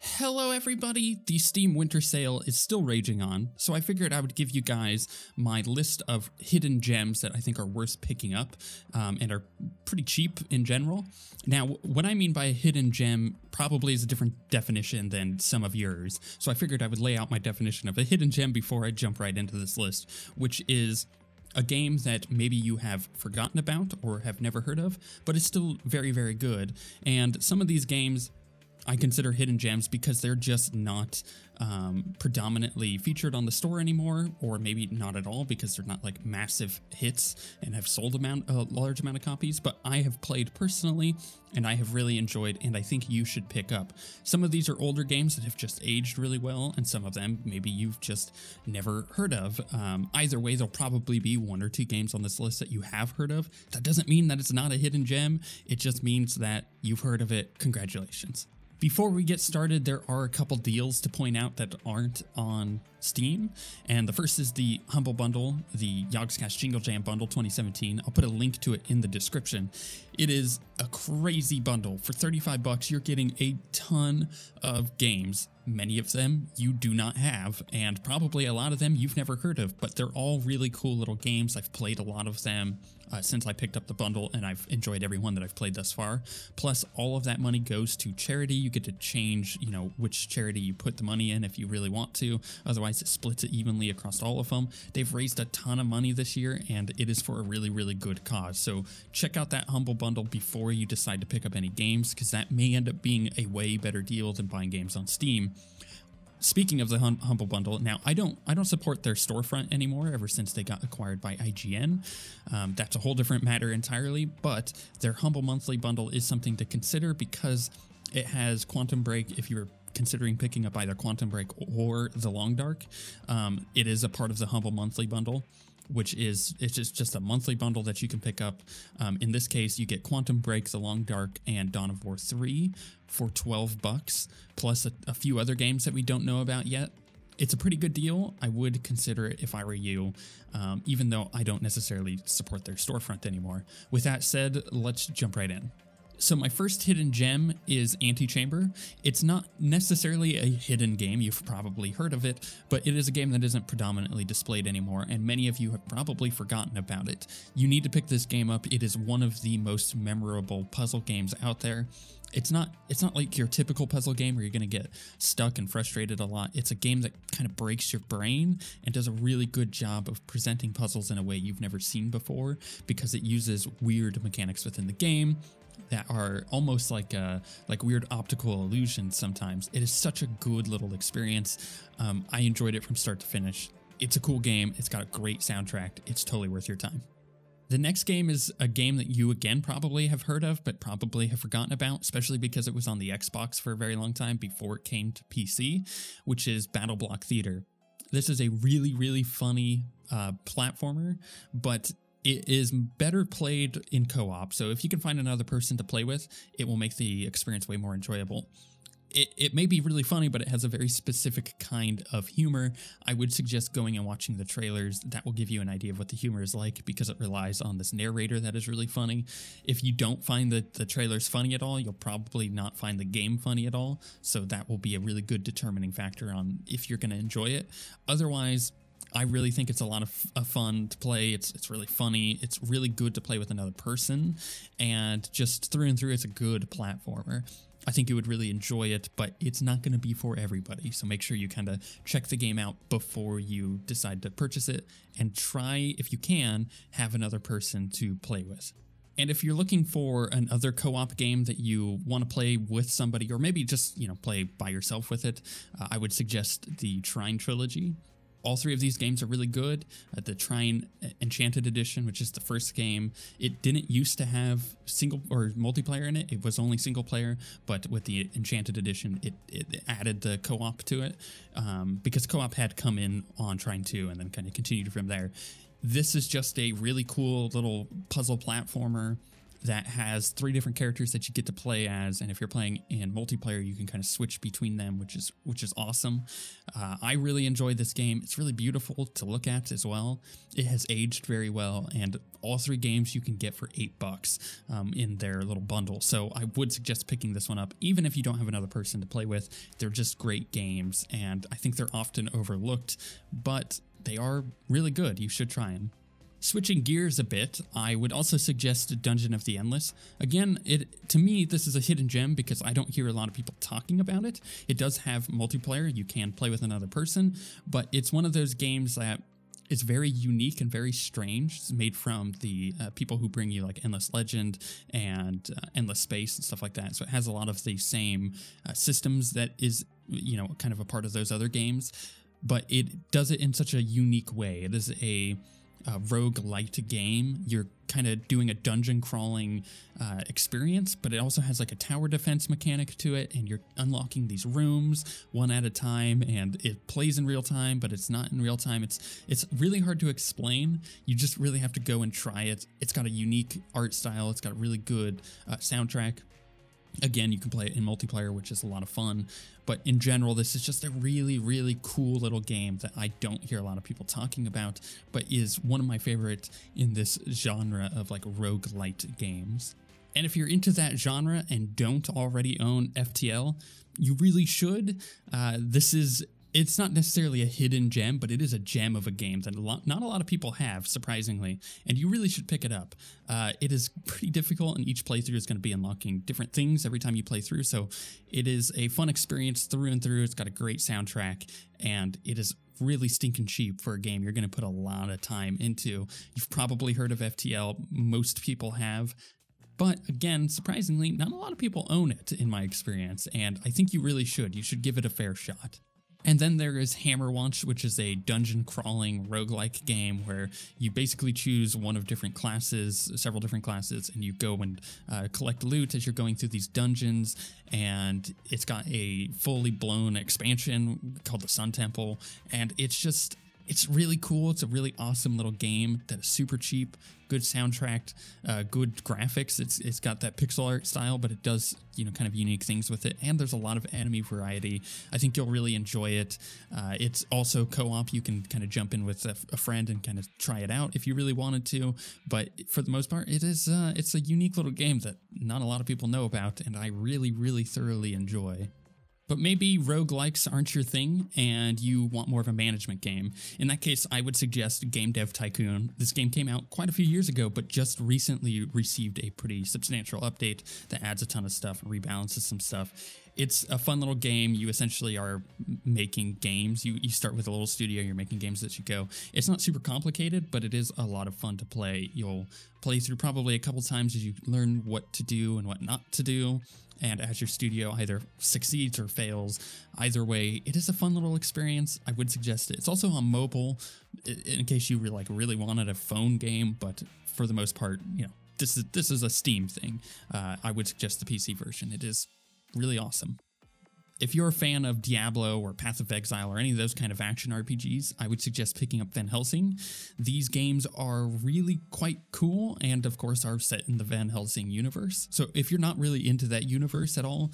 Hello everybody, the Steam Winter Sale is still raging on, so I figured I would give you guys my list of hidden gems that I think are worth picking up and are pretty cheap in general. Now, what I mean by a hidden gem probably is a different definition than some of yours, so I figured I would lay out my definition of a hidden gem before I jump right into this list, which is a game that maybe you have forgotten about or have never heard of, but is still very, very good. And some of these games I consider hidden gems because they're just not predominantly featured on the store anymore, or maybe not at all because they're not like massive hits and have sold a large amount of copies, but I have played personally and I have really enjoyed, and I think you should pick up. Some of these are older games that have just aged really well, and some of them maybe you've just never heard of. Either way, there'll probably be one or two games on this list that you have heard of. That doesn't mean that it's not a hidden gem, it just means that you've heard of it. Congratulations. Before we get started, there are a couple deals to point out that aren't on Steam, and the first is the Humble Bundle, the Yogscast Jingle Jam Bundle 2017. I'll put a link to it in the description. It is a crazy bundle. For 35 bucks, you're getting a ton of games. Many of them you do not have, and probably a lot of them you've never heard of, but they're all really cool little games. I've played a lot of them since I picked up the bundle, and I've enjoyed every one that I've played thus far. Plus, all of that money goes to charity. You get to change, which charity you put the money in if you really want to. Otherwise, it splits it evenly across all of them. They've raised a ton of money this year, and it is for a really, really good cause. So check out that Humble Bundle before you decide to pick up any games, because that may end up being a way better deal than buying games on Steam. Speaking of the Humble Bundle, now I don't support their storefront anymore ever since they got acquired by IGN. That's a whole different matter entirely, but their Humble Monthly Bundle is something to consider because it has Quantum Break. If you're considering picking up either Quantum Break or The Long Dark, it is a part of the Humble Monthly Bundle, which is just a monthly bundle that you can pick up. In this case, you get Quantum Break, The Long Dark, and Dawn of War 3 for 12 bucks, plus a few other games that we don't know about yet. It's a pretty good deal. I would consider it if I were you, even though I don't necessarily support their storefront anymore. With that said, let's jump right in. So my first hidden gem is Antichamber. It's not necessarily a hidden game, you've probably heard of it, but it is a game that isn't predominantly displayed anymore, and many of you have probably forgotten about it. You need to pick this game up. It is one of the most memorable puzzle games out there. It's not like your typical puzzle game where you're going to get stuck and frustrated a lot. It's a game that kind of breaks your brain and does a really good job of presenting puzzles in a way you've never seen before, because it uses weird mechanics within the game that are almost like weird optical illusions sometimes. It is such a good little experience. I enjoyed it from start to finish. It's a cool game. It's got a great soundtrack. It's totally worth your time. The next game is a game that you, again, probably have heard of, but probably have forgotten about, especially because it was on the Xbox for a very long time before it came to PC, which is Battle Block Theater. This is a really, really funny platformer, but it is better played in co-op, so if you can find another person to play with, it will make the experience way more enjoyable. It may be really funny, but it has a very specific kind of humor. I would suggest going and watching the trailers. That will give you an idea of what the humor is like, because it relies on this narrator that is really funny. If you don't find the trailers funny at all, you'll probably not find the game funny at all, so that will be a really good determining factor on if you're going to enjoy it. Otherwise, I really think it's a lot of fun to play. It's really funny. It's really good to play with another person, and just through and through, it's a good platformer. I think you would really enjoy it, but it's not going to be for everybody. So make sure you kind of check the game out before you decide to purchase it, and try, if you can, have another person to play with. And if you're looking for another co-op game that you want to play with somebody, or maybe just, play by yourself with it, I would suggest the Trine Trilogy. All three of these games are really good. The Trine Enchanted Edition, which is the first game, it didn't used to have single or multiplayer in it. It was only single player, but with the Enchanted Edition, it added the co-op to it, because co-op had come in on Trine 2 and then kind of continued from there. This is just a really cool little puzzle platformer. that has 3 different characters that you get to play as, and if you're playing in multiplayer, you can kind of switch between them, which is awesome. I really enjoyed this game. It's really beautiful to look at as well. It has aged very well, and all 3 games you can get for $8 in their little bundle. So I would suggest picking this one up, even if you don't have another person to play with. They're just great games, and I think they're often overlooked, but they are really good. You should try them. Switching gears a bit, I would also suggest Dungeon of the Endless. Again, to me, this is a hidden gem because I don't hear a lot of people talking about it. It does have multiplayer. You can play with another person, but it's one of those games that is very unique and very strange. It's made from the people who bring you like Endless Legend and Endless Space and stuff like that. So it has a lot of the same systems that is, kind of a part of those other games, but it does it in such a unique way. It is a roguelite game. You're kind of doing a dungeon crawling experience, but it also has like a tower defense mechanic to it, and you're unlocking these rooms one at a time, and it plays in real time, but it's not in real time. It's really hard to explain. You just really have to go and try it. It's got a unique art style. It's got a really good soundtrack. Again, you can play it in multiplayer, which is a lot of fun. But in general, this is just a really, really cool little game that I don't hear a lot of people talking about, but is one of my favorite in this genre of like roguelite games. And if you're into that genre and don't already own FTL, you really should. It's not necessarily a hidden gem, but it is a gem of a game that not a lot of people have, surprisingly, and you really should pick it up. It is pretty difficult, and each playthrough is going to be unlocking different things every time you play through, so it is a fun experience through and through. It's got a great soundtrack, and it is really stinking cheap for a game you're going to put a lot of time into. You've probably heard of FTL. Most people have. But again, surprisingly, not a lot of people own it in my experience, and I think you really should. You should give it a fair shot. And then there is Hammerwatch, which is a dungeon crawling roguelike game where you basically choose one of different classes, several different classes, and you go and collect loot as you're going through these dungeons. And it's got a fully blown expansion called the Sun Temple, and it's really cool. It's a really awesome little game that is super cheap, good soundtrack, good graphics. It's got that pixel art style, but it does, kind of unique things with it. And there's a lot of enemy variety. I think you'll really enjoy it. It's also co-op. You can kind of jump in with a friend and kind of try it out if you really wanted to. But for the most part, it's a unique little game that not a lot of people know about, and I really, really thoroughly enjoy. But maybe roguelikes aren't your thing and you want more of a management game. In that case, I would suggest Game Dev Tycoon. This game came out quite a few years ago, but just recently received a pretty substantial update that adds a ton of stuff and rebalances some stuff. It's a fun little game. You essentially are making games. You start with a little studio. You're making games as you go. It's not super complicated, but it is a lot of fun to play. You'll play through probably a couple times as you learn what to do and what not to do. And as your studio either succeeds or fails, either way, it is a fun little experience. I would suggest it. It's also on mobile, in case you really wanted a phone game, but for the most part, this is a Steam thing. I would suggest the PC version. It is really awesome. If you're a fan of Diablo or Path of Exile or any of those kind of action RPGs, I would suggest picking up Van Helsing. These games are really quite cool and, of course, are set in the Van Helsing universe. So if you're not really into that universe at all,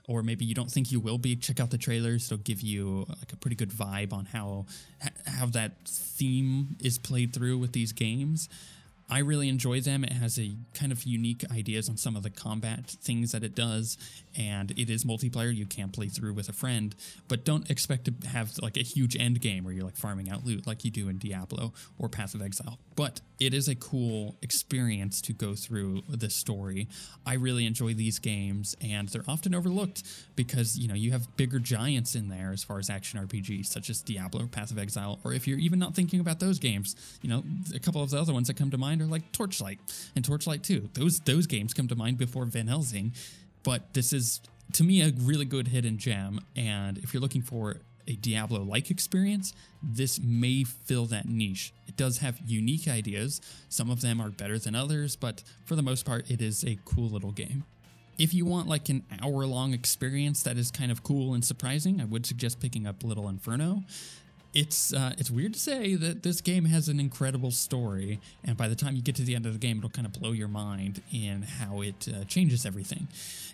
or maybe you don't think you will be, check out the trailers. It'll give you like a pretty good vibe on how that theme is played through with these games. I really enjoy them. It has a kind of unique ideas on some of the combat things that it does, and it is multiplayer. You can play through with a friend, but don't expect to have like a huge end game where you're like farming out loot like you do in Diablo or Path of Exile. But it is a cool experience to go through this story. I really enjoy these games, and they're often overlooked because, you have bigger giants in there as far as action RPGs, such as Diablo or Path of Exile, or if you're even not thinking about those games, a couple of the other ones that come to mind are like Torchlight and Torchlight 2. Those games come to mind before Van Helsing, but this is, to me, a really good hidden gem, and if you're looking for a Diablo-like experience, this may fill that niche. It does have unique ideas. Some of them are better than others, but for the most part, it is a cool little game. If you want like an hour-long experience that is kind of cool and surprising, I would suggest picking up Little Inferno. It's weird to say that this game has an incredible story, and by the time you get to the end of the game, it'll kind of blow your mind in how it changes everything.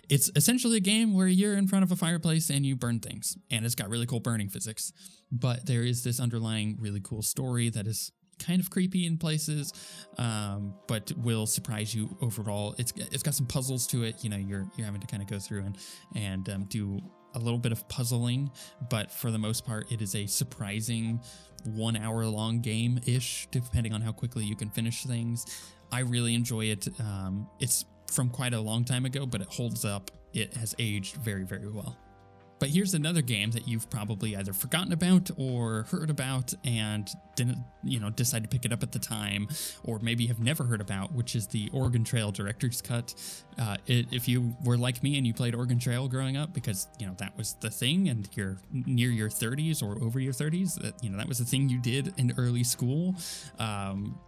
It's essentially a game where you're in front of a fireplace and you burn things, and it's got really cool burning physics. But there is this underlying really cool story that is kind of creepy in places, but will surprise you overall. It's got some puzzles to it. You know, you're having to kind of go through and do a little bit of puzzling, but for the most part, it is a surprising 1 hour long game-ish, depending on how quickly you can finish things. I really enjoy it. It's from quite a long time ago, but it holds up. It has aged very, very well. But here's another game that you've probably either forgotten about or heard about and didn't, decide to pick it up at the time, or maybe have never heard about, which is the Oregon Trail Director's Cut. If you were like me and you played Oregon Trail growing up, because, that was the thing, and you're near your 30s or over your 30s, that was the thing you did in early school.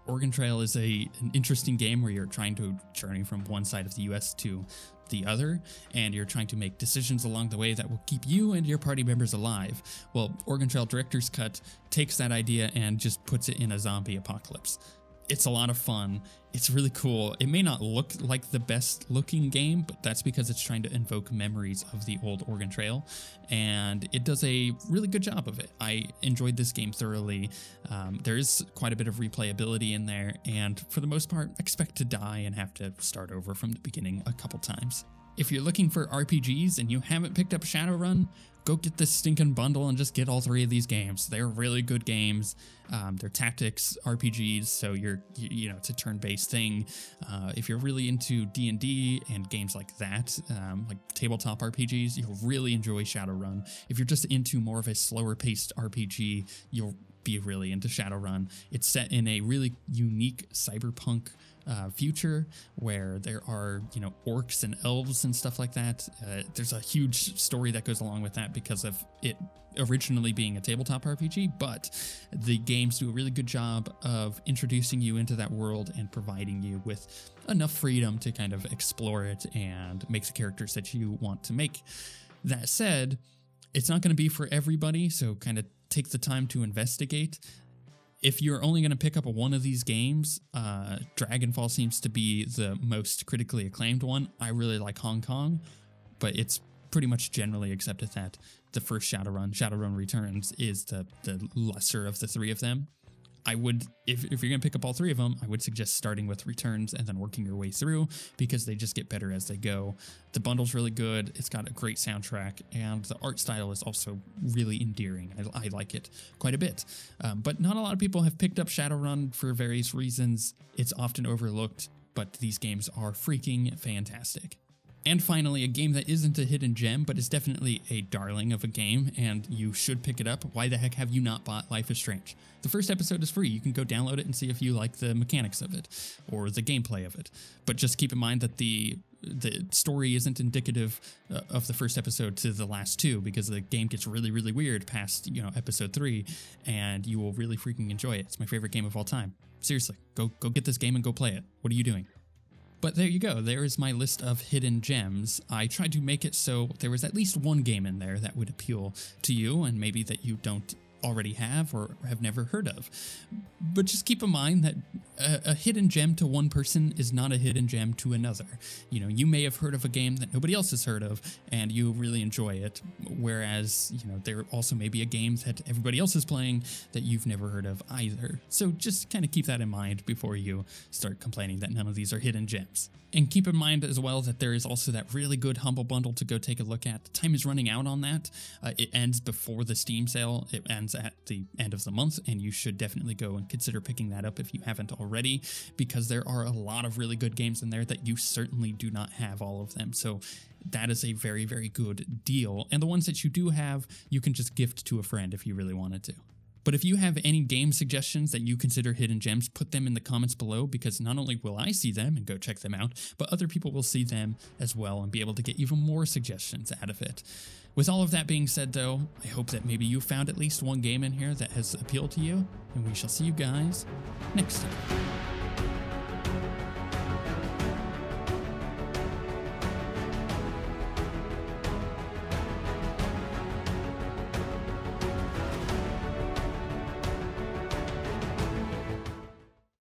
Oregon Trail is an interesting game where you're trying to journey from one side of the U.S. to the other, and you're trying to make decisions along the way that will keep you and your party members alive. Well, Oregon Trail Director's Cut takes that idea and just puts it in a zombie apocalypse. It's a lot of fun. It's really cool. It may not look like the best looking game, but that's because it's trying to invoke memories of the old Oregon Trail, and it does a really good job of it. I enjoyed this game thoroughly. There is quite a bit of replayability in there, and for the most part, expect to die and have to start over from the beginning a couple times. If you're looking for RPGs and you haven't picked up Shadowrun, go get this stinking bundle and just get all 3 of these games. They're really good games. They're tactics RPGs, so it's a turn-based thing. If you're really into D&D and games like that, like tabletop RPGs, you'll really enjoy Shadowrun. If you're just into more of a slower-paced RPG, you'll be really into Shadowrun. It's set in a really unique cyberpunk future where there are, orcs and elves and stuff like that. There's a huge story that goes along with that because of it originally being a tabletop RPG, but the games do a really good job of introducing you into that world and providing you with enough freedom to kind of explore it and make the characters that you want to make. That said, it's not going to be for everybody, so kind of take the time to investigate. If you're only going to pick up one of these games, Dragonfall seems to be the most critically acclaimed one. I really like Hong Kong, but it's pretty much generally accepted that the first Shadowrun Returns, is the lesser of the 3 of them. I would, if you're going to pick up all 3 of them, I would suggest starting with Returns and then working your way through, because they just get better as they go. The bundle's really good. It's got a great soundtrack, and the art style is also really endearing. I like it quite a bit. But not a lot of people have picked up Shadowrun for various reasons. It's often overlooked, but these games are freaking fantastic. And finally, a game that isn't a hidden gem, but is definitely a darling of a game, and you should pick it up. Why the heck have you not bought Life is Strange? The first episode is free. You can go download it and see if you like the mechanics of it, or the gameplay of it. But just keep in mind that the story isn't indicative of the first episode to the last 2, because the game gets really, really weird past, episode 3, and you will really freaking enjoy it. It's my favorite game of all time. Seriously, go get this game and go play it. What are you doing? But there you go. There is my list of hidden gems. I tried to make it so there was at least one game in there that would appeal to you, and maybe that you don't already have or have never heard of. But just keep in mind that a hidden gem to one person is not a hidden gem to another. You may have heard of a game that nobody else has heard of and you really enjoy it, whereas there also may be a game that everybody else is playing that you've never heard of either. So just kind of keep that in mind before you start complaining that none of these are hidden gems. And keep in mind as well that there is also that really good Humble Bundle to go take a look at. Time is running out on that. It ends before the Steam sale. It ends at the end of the month, and you should definitely go and consider picking that up if you haven't already, because there are a lot of really good games in there that you certainly do not have all of them. So that is a very, very good deal. And the ones that you do have, you can just gift to a friend if you really wanted to. But if you have any game suggestions that you consider hidden gems, put them in the comments below, because not only will I see them and go check them out, but other people will see them as well and be able to get even more suggestions out of it. With all of that being said, though, I hope that maybe you found at least one game in here that has appealed to you, and we shall see you guys next time.